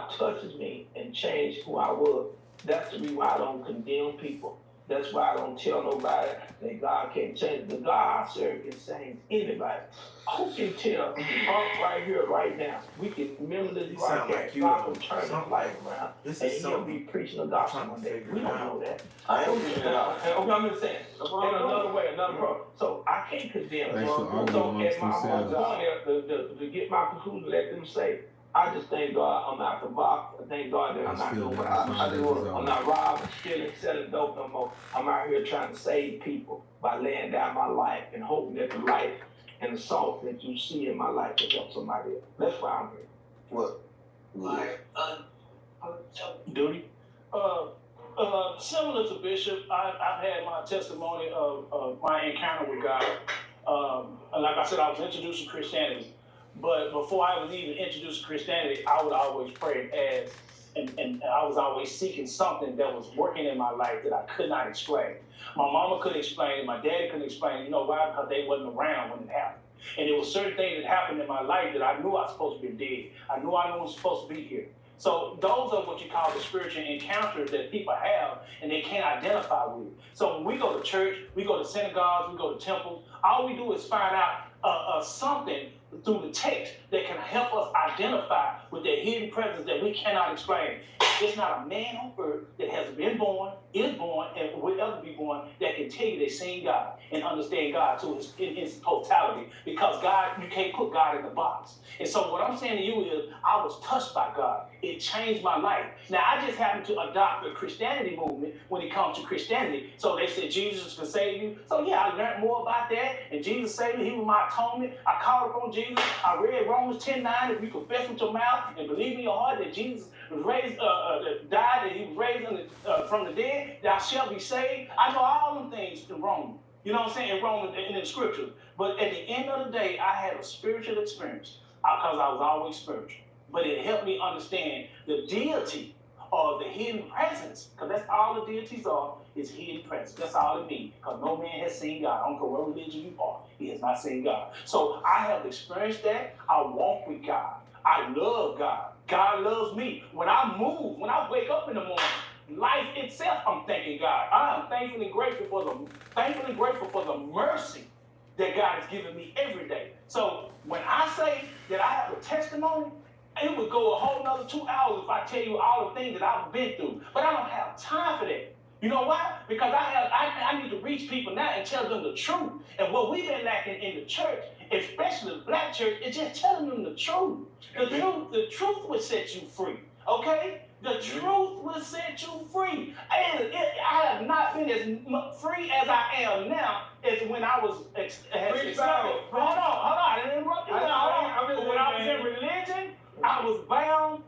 God touches me and changes who I was. That's the reason why I don't condemn people. That's why I don't tell nobody that God can't change. The God I serve can change anybody. Who can tell right here, right now? We can remember this broadcast. God will turn his life around, and he'll be preaching the gospel one day. We don't know that. I am figuring it out. I'm just saying. In another way, another problem. So I can't condemn. So at my going there to get my conclusion, let them say. I just thank God I'm out the box. I thank God that I'm not doing what I do. I'm not robbing, stealing, selling dope no more. I'm out here trying to save people by laying down my life and hoping that the life and the salt that you see in my life can help somebody else. That's why I'm here. What? Duty? Similar to Bishop, I've had my testimony of my encounter with God. Like I said, I was introduced to Christianity. But before I was even introduced to Christianity, I would always pray and I was always seeking something that was working in my life that I could not explain. My mama couldn't explain it, my daddy couldn't explain it. You know why? Because they wasn't around when it happened. And there were certain things that happened in my life that I knew I was supposed to be dead. I knew I was supposed to be here. So those are what you call the spiritual encounters that people have and they can't identify with. So when we go to church, we go to synagogues, we go to temples, all we do is find out something through the text that can help us identify with the hidden presence that we cannot explain. It's not a man on earth that has been born, is born, and will ever be born that can tell you they've seen God and understand God in his totality. Because God, you can't put God in the box. And so what I'm saying to you is, I was touched by God. It changed my life. Now, I just happened to adopt the Christianity movement when it comes to Christianity. So they said Jesus can save you. So yeah, I learned more about that. And Jesus saved me. He was my atonement. I called upon Jesus. I read Romans 10:9. If you confess with your mouth and believe in your heart that Jesus was raised, died, and he was raised from the dead, thou shalt be saved. I know all them things in Romans. You know what I'm saying? In Romans, in the scriptures. But at the end of the day, I had a spiritual experience because I was always spiritual. But it helped me understand the deity or the hidden presence, because that's all the deities are, is hidden presence. That's all it means, because no man has seen God. I don't care what religion you are, he has not seen God. So I have experienced that. I walk with God. I love God. God loves me. When I move, when I wake up in the morning, life itself, I'm thanking God. I am thankful and grateful for the mercy that God has given me every day. So when I say that I have a testimony, it would go a whole nother 2 hours if I tell you all the things that I've been through. But I don't have time for that. You know why? Because I need to reach people now and tell them the truth. And what we've been lacking in the church, especially the black church, is just telling them the truth. The truth will set you free. Okay? The truth will set you free. And I have not been as free as I am now as when I was Hold on. I didn't interrupt you. When I was in religion, I was bound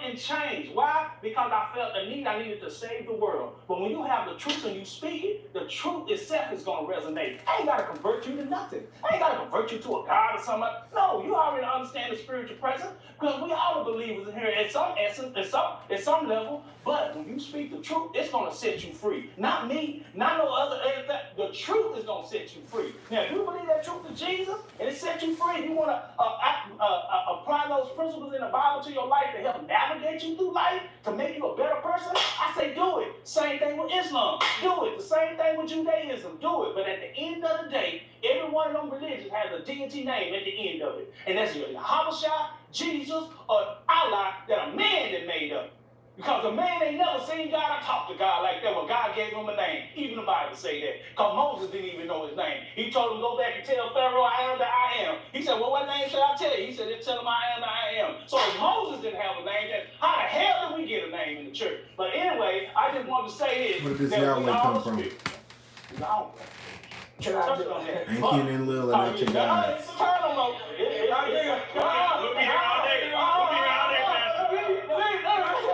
and chained. Why? Because I felt the need. I needed to save the world. But when you have the truth and you speak it, the truth itself is going to resonate. I ain't got to convert you to nothing. I ain't got to convert you to a God or something. No, you already understand the spiritual presence, because we all are believers in here at some essence, at some level. But when you speak the truth, it's going to set you free. Not me, not no other. The truth is going to set you free. Now, if you believe that truth is Jesus and it set you free, you want to apply those principles in the Bible to your life to help navigate you through life, to make you a better person, I say do it. Same thing with Islam. Do it. The same thing with Judaism. Do it. But at the end of the day, every one of them religions has a deity name at the end of it. And that's either Yahushua, Jesus, or Allah that a man that made up. Because a man ain't never seen God or talked to God like that, but God gave him a name. Even the Bible say that. Because Moses didn't even know his name. He told him, go back and tell Pharaoh, I am that I am. He said, well, what name should I tell you? He said, tell him I am that I am. So if Moses didn't have a name, then how the hell did we get a name in the church? But anyway, I just wanted to say this. Where did this Yahweh come from? Ain't Ken and Lil and not your guys.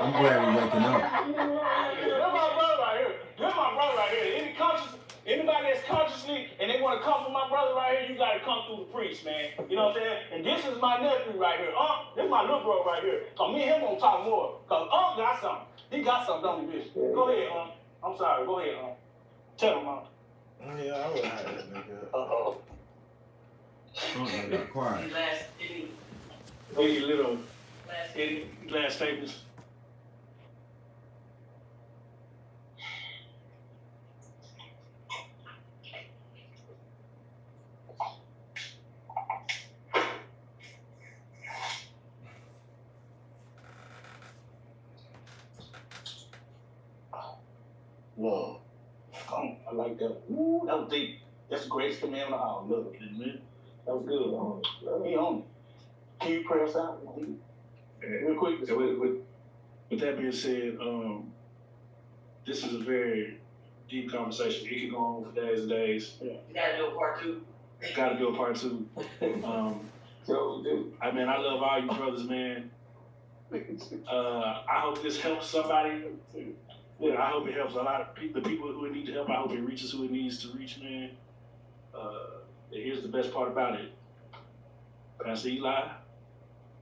I'm glad we're waking up. This my brother right here. Anybody that's consciously and they want to come from my brother right here, you got to come through the priest, man. You know what I'm saying? And this is my nephew right here. This is my little bro right here. Because me and him gonna talk more. Because got something. He got something, don't he, bitch? Go ahead, I'm sorry. Go ahead, Tell him, Yeah, I would have that nigga. Uh-oh. Got quiet. Hey, little Any last statements? Love. Oh, I like that. Ooh, that was deep. That's the greatest commandment of all. Love. Amen. That was good. He on it. Can you pray us out? Real quick. With that being said, this is a very deep conversation. It can go on for days and days. Yeah. You gotta do a part two. Gotta do a part two. So, dude. I love all you brothers, man. I hope this helps somebody. Yeah, I hope it helps a lot of people, the people who need to help. I hope it reaches who it needs to reach, man. Here's the best part about it. Pastor Eli,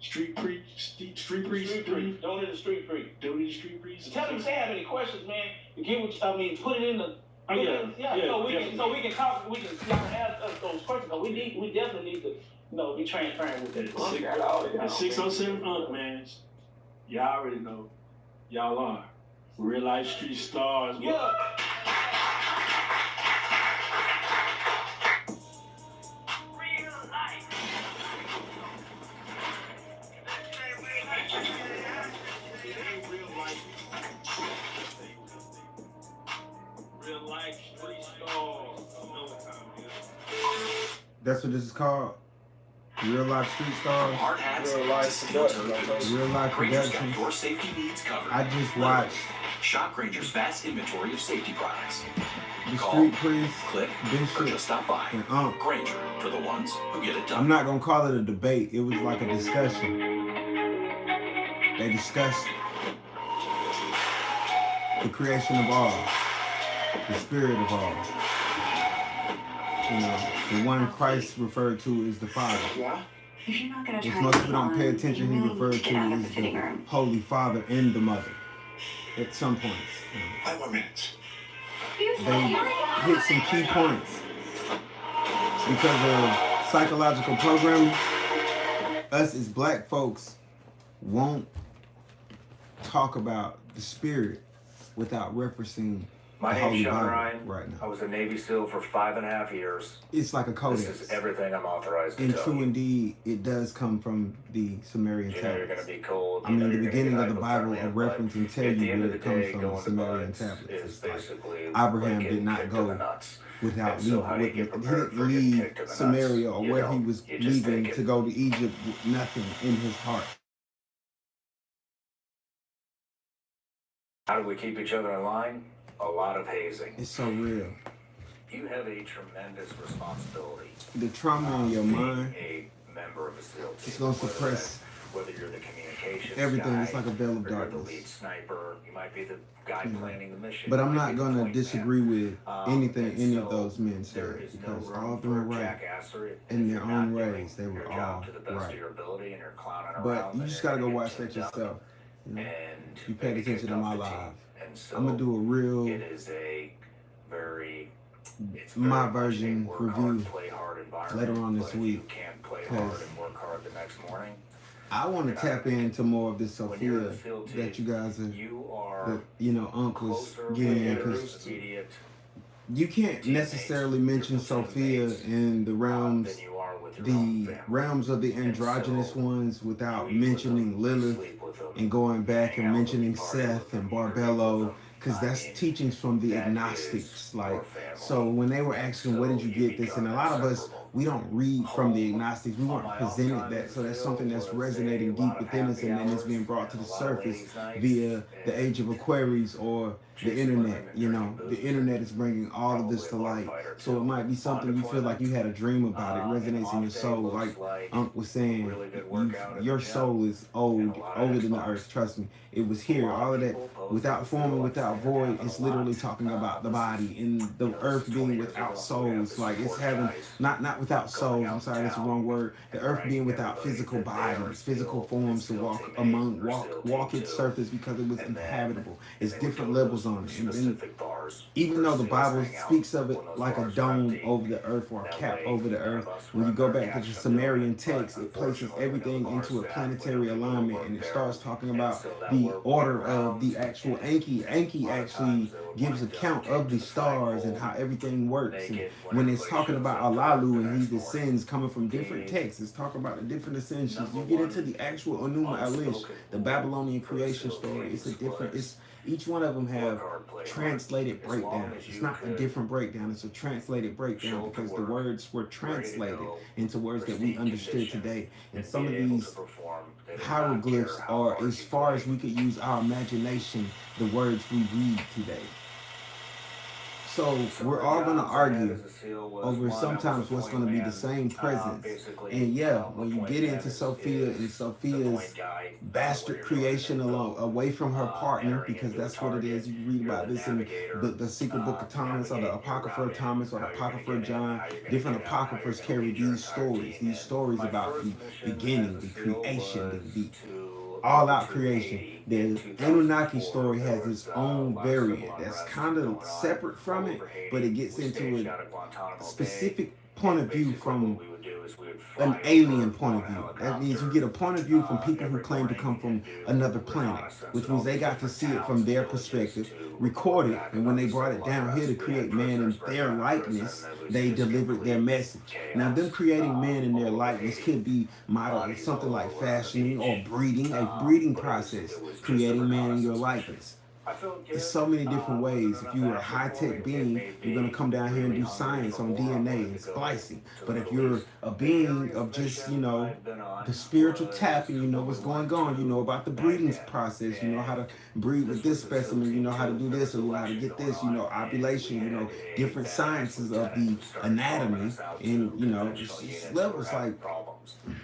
street preach. Donate to street preach. Donate to street preach. Tell them if they have any questions, man. Put it in the. So we can talk. We can ask those questions. We definitely need to, be transparent with that. 607 man. Y'all already know. Y'all are real life street stars. Yeah. That's what this is called? Real life street stars? Hard hats, Real life production. Real life Granger's got production. your safety needs covered. I just watched Shop Granger's vast inventory of safety products. the Call, Street Priest, click, or Bishop, just stop by. and Granger, for the ones who get it done. I'm not gonna call it a debate. It was like a discussion. They discussed the creation of all, the spirit of all. The one Christ referred to is the Father. If you're not gonna If try most to people don't pay attention, he referred get out to of as the fitting the room. Holy Father and the Mother. At some points, 5 more minutes. they hit some key points because of psychological programming. Us as black folks won't talk about the spirit without referencing My the name's Holy Sean Bible Ryan. right I now. was a Navy SEAL for 5.5 years. It's like a codex. This is everything I'm authorized to And tell true you. indeed, it does come from the Sumerian You know you're tablets. going to be cold. I mean, you know the you're gonna beginning get of the Bible, a hypothermia, reference and tell at the you end where of it the comes day, from the going to Sumerian buds tablets. is It's like basically Abraham like did not getting go kicked in the nuts. without And so leaving. how do you get He prepared didn't for getting leave kicked in the nuts? Samaria or You where he don't. was You just leaving take to it. go to Egypt with nothing in his heart. How do we keep each other in line? A lot of hazing. It's so real. You have a tremendous responsibility. The trauma in your being mind, a member of a SEAL team. it's gonna suppress Whether you're the communications everything. guy, It's like a veil of or you're the darkness. lead sniper, you might be the guy planning the mission. But you I'm might not be the gonna point man. disagree with anything And any so of those men there said is no because room all of them were for right. jackassery. In If their you're own not doing ways, they were your job all to the best right. of your ability and you're clowning But around, you then just you're gotta go gonna watch get that tuned up yourself. You know? And You paid maybe attention kicked to off my the team. live. And so I'm gonna do a real, it is a very my very much a version work review hard, play hard environment, later on this but if week, you can't play hard 'cause and work hard the next morning, I want to tap into more of this when you're in Sophia the field that team, you guys are, you are that Unc was closer getting in, with because your immediate you can't necessarily mention Sophia in the realms, than you are with your own the family. realms of the androgynous so ones without You eat with mentioning them, you Lilith sleep with them, and going back hang and out with them, mentioning party Seth with them, and you drink with Barbello, them. because I that's mean, teachings from the that agnostics. is Like, your family. so when they were asking, where did you So get this? become And a lot of us, inseparable. we don't read from the agnostics. We On weren't my off presented time that. in So the that's field something that's was resonating a deep lot of within us, happy and then it's hours being brought to and the a lot of surface ladies' nights via the and age of Aquarius or the chasing internet. women and You know, drinking the booze. internet is bringing all of this to Probably a light. bar fight or So it two. might be something On you feel like you had a dream about. It and resonates in off your day soul. looks Like Unc was saying, really good workout at your the gym soul is and old, a lot of older than the Xbox. earth. Trust me. It was here. lot of All of that, people post without that form and feel like without things void, happen it's a literally lot. talking about the This is, body and the this earth is being 20 years without ago. We have souls. this Like it's support having guys not without going souls. out I'm sorry, that's the town wrong word. The and earth being bragging without everybody physical that they are bodies, still- physical forms to still walk teammate or walk still walk team its two. surface because it was And then- inhabitable. and It's they would different go to levels those on it. And then specific bars even though the Bible speaks of it like a dome over the earth or a cap over the earth, when you go back to the Sumerian text, it places everything into a planetary alignment, and it starts talking about the order of the actual Enki. Enki actually gives account of the stars and how everything works. And when it's talking about Alalu and he descends coming from different texts, it's talking about the different ascensions. You get into the actual Enuma Elish, the Babylonian creation story. It's a different. Each one of them have translated breakdowns. It's not a different breakdown. It's a translated breakdown because the words were translated into words that we understood today. And some of these hieroglyphs are, as far as we could use our imagination, the words we read today. So we're all going to argue over sometimes what's going to be the same presence. And yeah, when you get into Sophia and Sophia's bastard creation away from her partner, because that's what it is. You read about this in the Secret Book of Thomas or the Apocrypha of Thomas or the Apocrypha of John. Different apocryphers carry these stories about the beginning, the creation, the all-out creation. The Anunnaki story has its own variant that's kind of separate from it, but it gets into a specific point of view from an alien point of view. That means you get a point of view from people who claim to come from another planet, which means they got to see it from their perspective, record it, and when they brought it down here to create man in their likeness, they delivered their message. Now, them creating man in their likeness could be modeled as something like fashioning or breeding, a breeding process, creating man in your likeness. There's so many different ways. If you're a high-tech being, you're going to come down here and do science on DNA and splicing. But if you're a being of just, the spiritual tap and you know what's going on, you know about the breeding process, you know how to breed with this specimen, you know how to do this, or you know how to get this, ovulation, different sciences of the anatomy, and, it's levels like,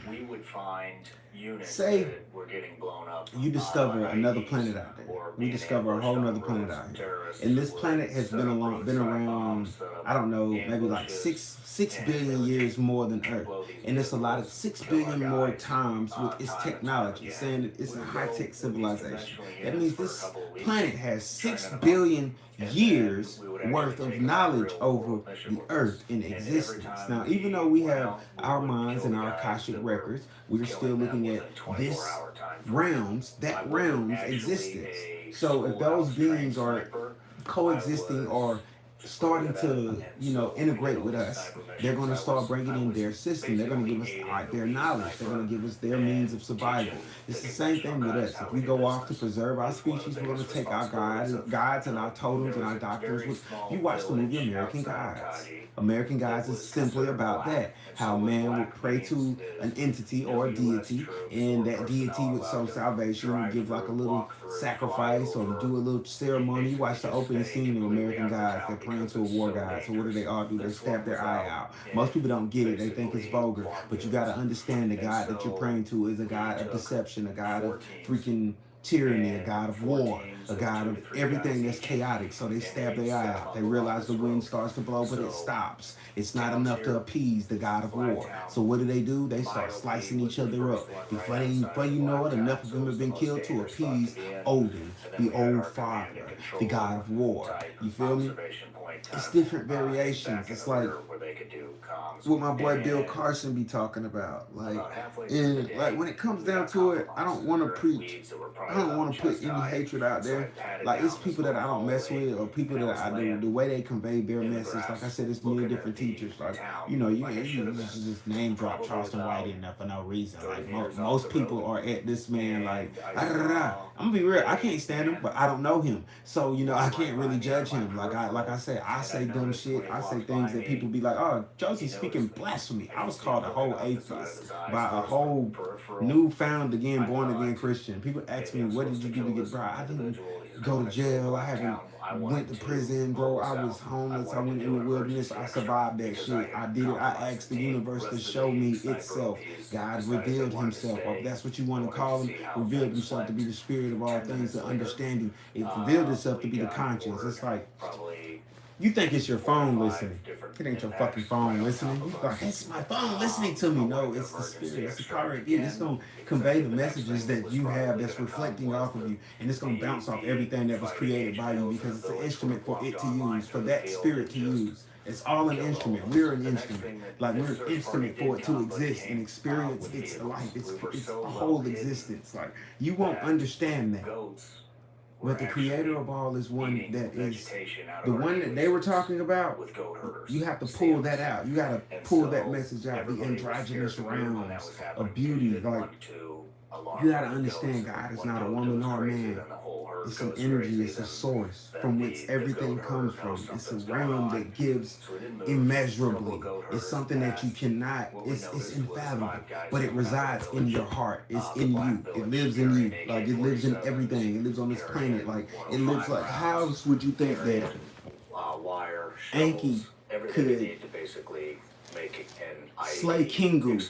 we would find units say that were getting blown up. You discover another planet out there. We discover a whole nother planet out here. And this planet has been around, I don't know, maybe like 6 billion years more than Earth. And it's a lot of 6 billion more times with its technology, saying that it's a high-tech civilization. That means this planet has 6 billion years worth of knowledge over the Earth in existence. Now, even though we have our minds and our Akashic records, we're still looking at this realm's existence. So if those beings are coexisting or starting to, integrate with us, they're going to start bringing in their system. They're going to give us their knowledge. They're going to give us their means of survival. It's the same thing with us. If we go off to preserve our species, we're going to take our guides and our totems and our doctrines. You watch the movie American Gods. American Gods is simply about that. How man would pray to an entity or a deity, and that deity would sow salvation, would give like a little sacrifice or do a little ceremony. You watch the opening scene of American Gods. They're praying to a war god. So what do they all do? They stab their eye out. Most people don't get it. They think it's vulgar. But you got to understand the God that you're praying to is a God of deception, a God of freaking tyranny, a God of war, a God of everything that's chaotic. So they stab their eye out. They realize the wind starts to blow, but it stops. It's not enough to appease the God of war. So what do? They start slicing each other up. Before you know it, enough of them have been killed to appease Odin, the old father, the God of war. You feel me? It's different variations. It's like what my boy Bill Carson be talking about. Like when it comes down to it, I don't want to preach. I don't want to put any hatred out there. Like it's people that I don't mess with, or people that I do. The way they convey their message, like I said, it's many different teachers. Like you just name drop Charleston White in there for no reason. Like most people are at this man like I'm gonna be real. I can't stand him, but I don't know him, so I can't really judge him. Like I said, I say dumb shit. I say things that people be like, oh, Josie's speaking blasphemy. I was called a whole atheist by a whole newfound again, born again Christian. People ask me, what did you do to get dry? I didn't go to jail. I haven't went to prison, bro. I was homeless. I went in the wilderness. I survived that shit. I did it. I asked the universe to show me itself. God revealed himself. Or if that's what you want to call him, revealed himself to be the spirit of all things, the understanding. It revealed itself to be the conscience. It's like You think it's your phone listening. It ain't your fucking phone listening. You like, it's my phone listening to me. No, it's the spirit. It's the power of it. It's going to convey the messages that you have that's reflecting off of you. And it's going to bounce off everything that was created by you because it's an instrument for it to use, for that spirit to use. It's all an instrument. We're an instrument. Like, we're an instrument for it to exist and experience its life. It's a whole existence. Like, you won't understand that. But the creator of all is one that is the one that they were talking about. You have to pull that out. You got to pull that message out. The androgynous realms of beauty. Like, you got to understand God is not a woman or a man. It's an energy. It's a source from which everything comes from. It's a realm that gives immeasurably. It's something that you cannot, it's infathomable, but it resides in your heart. It's in you. It lives in you. Like, it lives in everything. It lives on this planet. Like, it lives like, how else would you think that Anki could slay Kingu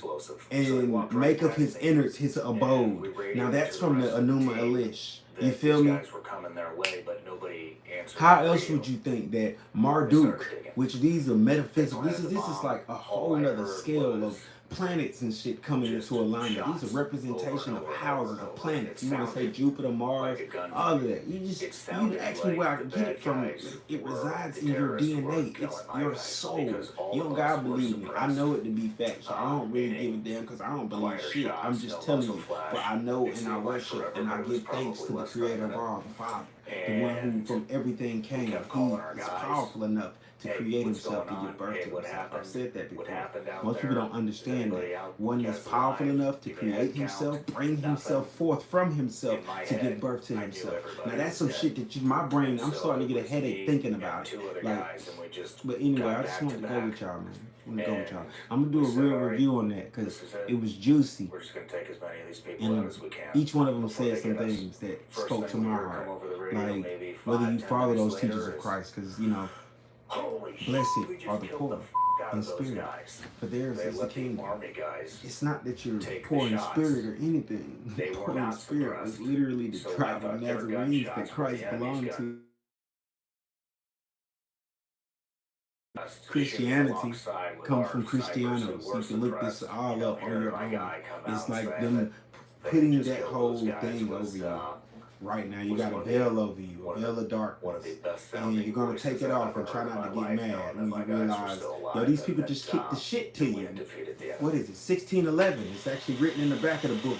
and make of his innards his abode? Now that's from the Enuma Elish. You feel me? How else would you think that Marduk, which these are metaphysical, this is like a whole nother scale of planets and shit coming into alignment. These are representation of houses, of planets. You want to say Jupiter, Mars, all of that. You ask me where I can get it from. It resides in your DNA. It's your soul. You don't gotta believe me. I know it to be factual. I don't really give a damn because I don't believe shit. I'm just telling you. But I know and I worship and I give thanks to the creator of all, the Father, the one who from everything came. He is powerful enough to create himself, to give birth to himself. I've said that before. Most people don't understand that. One that's powerful enough to create himself, bring himself forth from himself to give birth to himself. Now that's some shit that my brain, I'm starting to get a headache thinking about it. Like, but anyway, I just wanted to go with y'all, man. I'm gonna do a real review on that because it was juicy. And each one of them said some things that spoke to my heart. Like, whether you follow those teachers of Christ, because, you know, blessed are the poor in spirit, for theirs is the kingdom. It's not that you're poor in spirit or anything. Poor in spirit was literally the tribe of Nazarenes that Christ belonged to. Christianity comes from Christianos. You can look this all up on your own. It's like them putting that whole thing over you. Right now, you got a veil over you, a veil of darkness, and you're going to take it off and try not to get mad when you realize, yo, these people just kicked the shit to you. What is it, 1611? It's actually written in the back of the book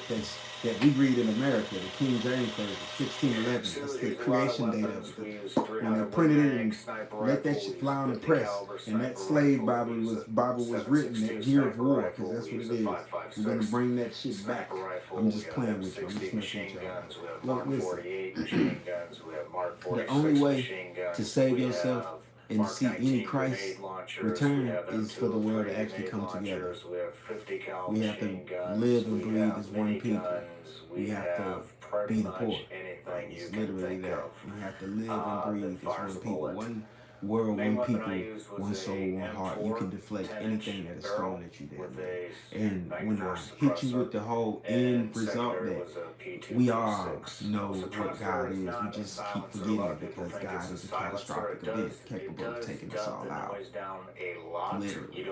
that we read in America, the King James Version, 1611. That's the creation date of it. When they printed it and let that shit fly on the press, and that slave Bible was written that year of war, because that's what it is. We're going to bring that shit back. I'm just playing with you. I'm just messing with y'all. Look, listen. The only way to save yourself and see any Christ return is for the world to actually come together. We have to live and breathe as one people. We have to be the poor. It's literally that. We have to live and breathe as one people. One world, one people, one soul, one heart. You can deflect anything that is thrown at you there. And when I hit you with the whole end result that we all know what God is, we just keep forgetting it because God is a catastrophic event capable of taking us all out. Literally.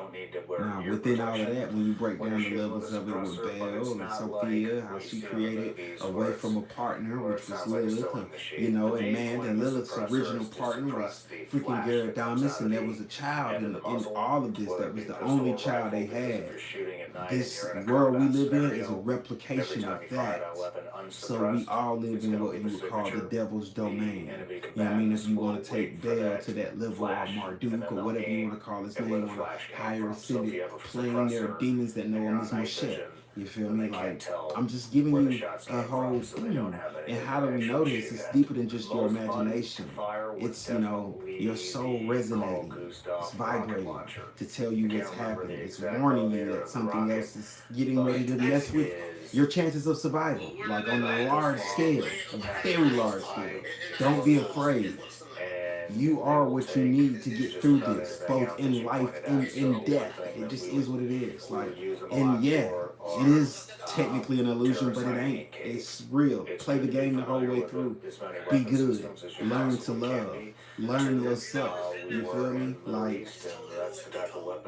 Now, within all of that, when you break down the levels of it with Baal and Sophia, how she created away from a partner, which was Lilith, you know, and man, and Lilith's original partner was freaking Garadamus, and there was a child in all of this that was the only child they had. This world we live in is a replication of that. So we all live in what you would call the devil's domain. You know what I mean? If you want to take Baal to that level, or Marduk, or whatever you want to call his name, on a higher ascended plane, there are demons that know him as Moshe. You feel me? Like, I'm just giving you a whole thing. And how do we know this? It's deeper than just your imagination. It's, you know, your soul resonating. It's vibrating to tell you what's happening. It's warning you that something else is getting ready to mess with your chances of survival. Like, on a large scale, a very large scale. Don't be afraid. You are what you need to get through this, both in life and in death. It just is what it is. Like, and yeah, It is technically an illusion, but it ain't. It's real. Play the game the whole way through. Be good. Learn to love. Learn yourself. You feel me? Like,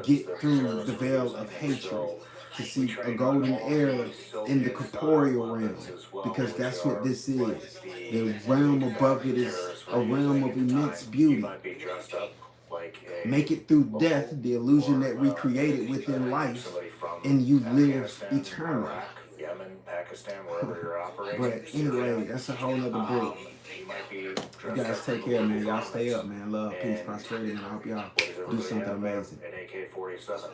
get through the veil of hatred to see a golden era in the corporeal realm, because that's what this is. The realm above it is a realm of immense beauty. Make it through death, the illusion that we created within life, and you live eternally. But anyway, that's a whole nother book. You guys take care, man. Y'all stay up, man. Love, peace, prosperity, and I hope y'all do something amazing. An AK-47.